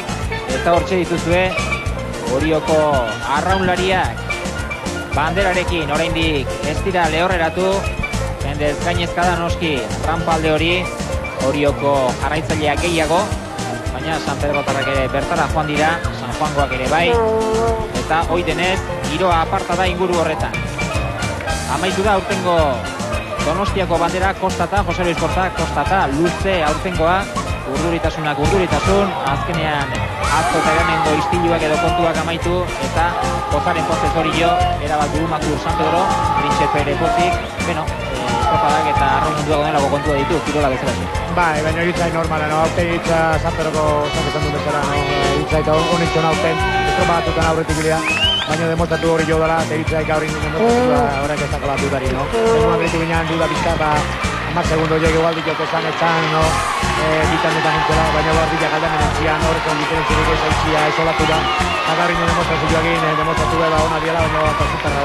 Eta hortxe dituzue Orioko arraunlariak banderarekin oraindik ez dira lehorreratu, jendez gainezka da noski rampalde hori, Orioko jarraitzaileak gehiago, baina San Pedrotarrak ere bertara joan dira, San Juangoak ere bai, eta hoi denez giroa aparta da inguru horretan. Amaitu da aurtengo Donostiako bandera kostata, Jose Luis Korta kostata, luze aurtengoa, urduritasunak urduritasun, azkenean atzo eta hemengo istiluak edo kontuak amaitu, eta pozaren pozez hori jo, erabat Burumakur San Pedro, Printxepe ere pozik, estropadak eta arraun mundua godelago kontua ditu, kirola bezala zu. Bai, baina hitzai normala, no? Aurten hitza San Pedroko esan du bezala, no? Hitza eta honitxon aurten, estropatutan aurretik bidea, baina demostratu hori jo dela, hitzaik gaur induen demostratu horrek ez dakola dudari, no? Egun aurretik binean duda bizka, hamar segundo jo igual ditok esan etzan, no? Bitanetan nintzela, baina behar ditak aldean entzian, horretzen diferentzirik ez aitzia esolatu da, eta gaur induen demostratu joagin, demostratu beba hona diela, baina bat azutarra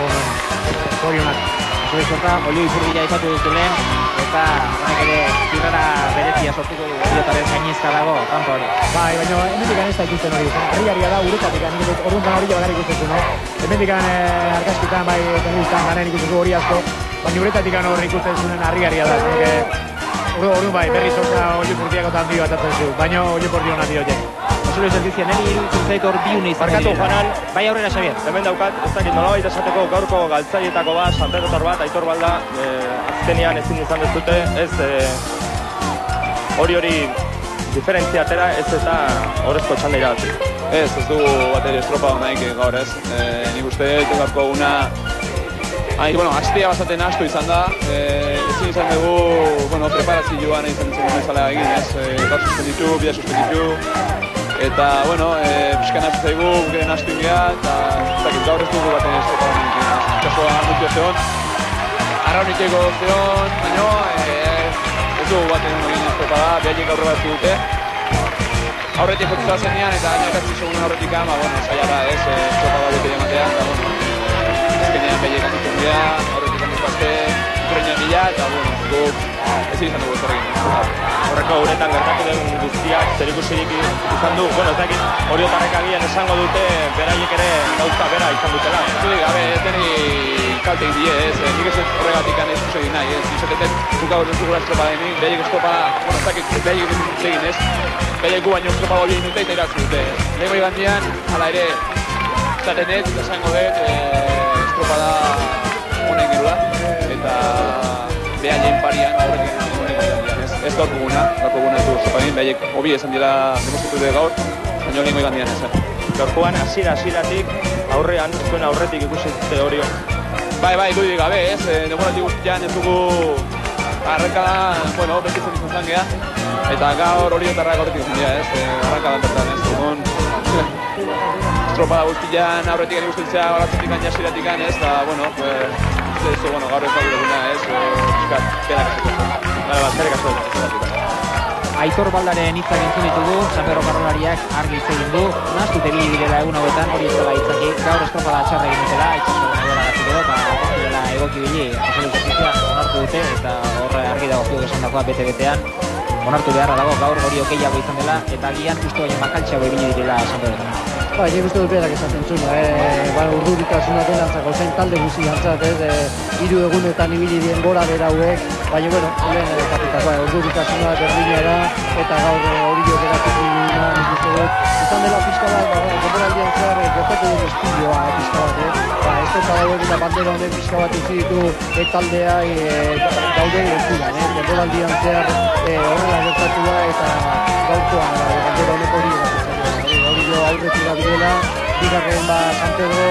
zorionak. Zure sorta, olio izurbila izatu duzu lehen, eta honek ere zirrara berezia sortuko du Oriotaren gainezka dago, rampa hori. Bai, baina hemendik ez da ikusten hori, herriaria da uretatik, orduan kan hori bakarrik ikusten, no? Hemendik argazkitan, bai, telebistan ganen ikusten hori asko, baina uretatik hori ikusten zuen herriaria da, orduan bai, berri sorta olio purtiako eta handi bat atzen zu, baina olio purti hona dio jen. Zure sentizia, neri iruditzen zait hor biune izan Barkatu, Juanan. Bai aurrera, Xabier. Hemen daukat, ez dakit nolabait esateko gaurko galtzaietako bat, San Pedrotar bat, Aitor Balda, azkenean ezin izan dezute, ez hori diferentziatera, ez eta horrezko txanda irabazi. Ez dugu bateri estropa honaik gaur ez. Nik uste gaurko una astea basaten astu izan da. Ezin izan dugu, preparazioan izan bezala egin ez. Gaur suspenditu, bidea suspenditu. Eta, pixkan hasi zaigu, geren astu ingia, eta gaur ez dugu baten estropa honaik. Kasoa mutu zeon, arrauniteko zeon, baina ez dugu baten egin estropa da, behaiek aurre bat dute. Aurretik jotzua zenean eta gainakatzen segun aurretik saia da ez, estropa da bete ematea, eta ezkenean behaiek anditzen dira, aurretik andikazte, Ukraina mila, eta guk ezin izan dugu ezterrekin. Horreko uretan gertatu den guztiak zerikusirik izan du, ez dakit Oriotarrek agian esango dute beraiek ere gauza bera izan dutela. Zudik, ez deni kalte egin die, nik ez horregatik ez duzu egin nahi, izatetet guk gaur ez dugula estropa denik, behaiek estropa, ez dakit behaiek egin ez, behaiek gu baino estropa hori egin dute eta iratzu dute. Lehenko igandian, hala ere, zatenet, eta esango dut, estropa da honen girula, eta behaien parian horrekin ez gaurkoguna ez du estropain, behaiek hobi esan dira demostratu dut gaur, baina lehenko igandian ez. Gaurkoan hasieratik aurrean, zuen aurretik ikusi dute Orio. Bai, dudik gabe ez, demoratik guztian ez dugu arrankada, bekitzen izan zan geha, eta gaur Oriotarrak horretik izan dira ez, arrankadan bertan ez dugun. Estropada guztian aurretik ikusten horatzetik hasieratik ez, eta, gaur ez da gure ez, piskat, penak ez zerrik Aitor Baldaren hitzak entzun ditugu, San Pedro karrolariak argi hitz egin du, nahaztute bili direla egun hauetan, hori ez dela hitzaki, gaur estropada txarra egin dutela, itxasoren egoeragatik edo, eta ez direla egoki bili, Jose Luis Korta onartu dute, eta horre argi dago zuek esan dagoa bete-betean, onartu beharra dago gaur hori okeiago izan dela, eta agian justu baino makaltxeago ibili direla San Pedro. Nik uste dut berak esaten zuen, urduritasuna denantzako zen talde guzi jantzat, hiru egunetan ibili dien gora bera hauek, baina, lehen kapitakoa, urduritasuna berdina da, eta gaur hori jo geratik duguna, nik uste dut, izan dela pixka bat, denboraldian zehar gertatu den estilioa, pixka bat, ez dut dago egin da bandera honen pixka bat utzi ditu taldea daude ekudan, denboraldian zehar horrela gertatu da, eta gaurkoan bandera honek hori aurretik da bidela, bigarren San Pedro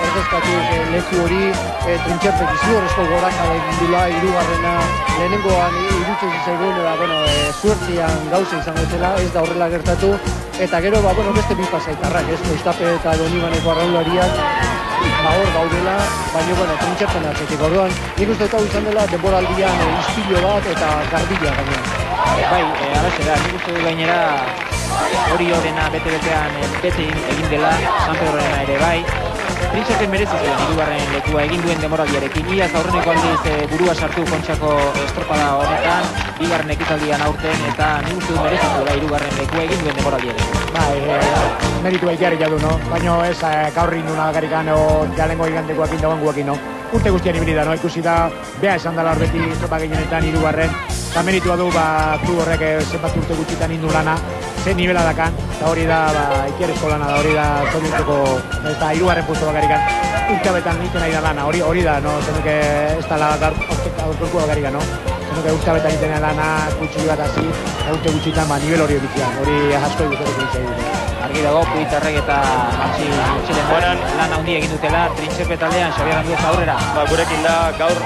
ordezkatuz leku hori Trintxerpek izugarrizko gorakada egin dula, hirugarrena lehenengoan irutzen zaigun, suertian gauza izango zela, ez da horrela gertatu, eta gero, beste bi pasaitarrak, Kostape eta Donibaneko arraunlariak, hor gaudela, baina, Trintxerpen atzetik, orduan, nik uste eta izan dela, denboraldian ispilo bat eta garbila gainean. Bai, alaxe da, nik uste du gainera, Oriorena bete-betean bete egin dela, San Pedrorena ere bai. Printxepen merezi zuen hirugarren lekua egin duen demoraldiarekin. Iaz aurreneko aldiz burua sartu Kontxako estropada honetan, hirugarren ekitaldian aurten, eta nik uste dut merezitu da hirugarren lekua egin duen denboraldiaren. Meritu baitiarri jadu, no? Baina ez gaur induna garikan o jalengo gigantekoak indagoen guakin, no? Urte guztian ibili da, no? Ikusi da, beha esan dela hor beti estropa gehienetan hirugarren, eta meritua du, klub horrek zenbat urte gutxitan indu lana, zen nivela dakan, eta hori da, ikierezko lana da, hori da, zoriontzeko, ez da, hirugarren puesto bakarikan, urteabetan egiten nahi da lana, hori da, no? Zenuke ez da gaurko bakarikan, no? Zenuke urteabetan egiten nahi lana, kutsu bat hasi, urte gutxitan, nivel hori egitean, hori asko egiteko egiten. Argi dago, Puitarrek eta Matxilen lan handi egin dutela, Trintxerpe taldean, Xabier Anduez aurrera. Gurekin da gaur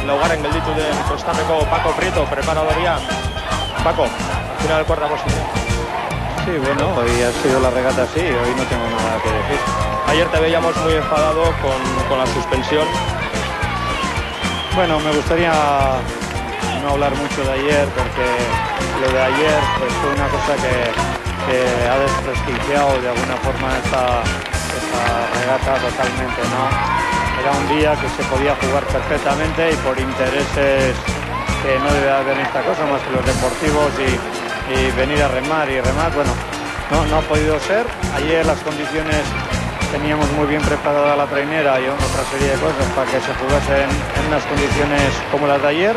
laugarren gelditu den Kostapeko Paco Prieto, preparadoria. Paco, al final cuarta posición. Sí, bueno, hoy ha sido la regata así, hoy no tengo nada que decir. Ayer te veíamos muy enfadado con la suspensión. Bueno, me gustaría no hablar mucho de ayer, porque lo de ayer pues, fue una cosa que ha desprestigiado de alguna forma esta regata totalmente, ¿no? Era un día que se podía jugar perfectamente y por intereses que no debe haber en esta cosa más que los deportivos y venir a remar y remar, bueno, no ha podido ser. Ayer las condiciones teníamos muy bien preparada la trainera y otra serie de cosas para que se jugase en unas condiciones como las de ayer.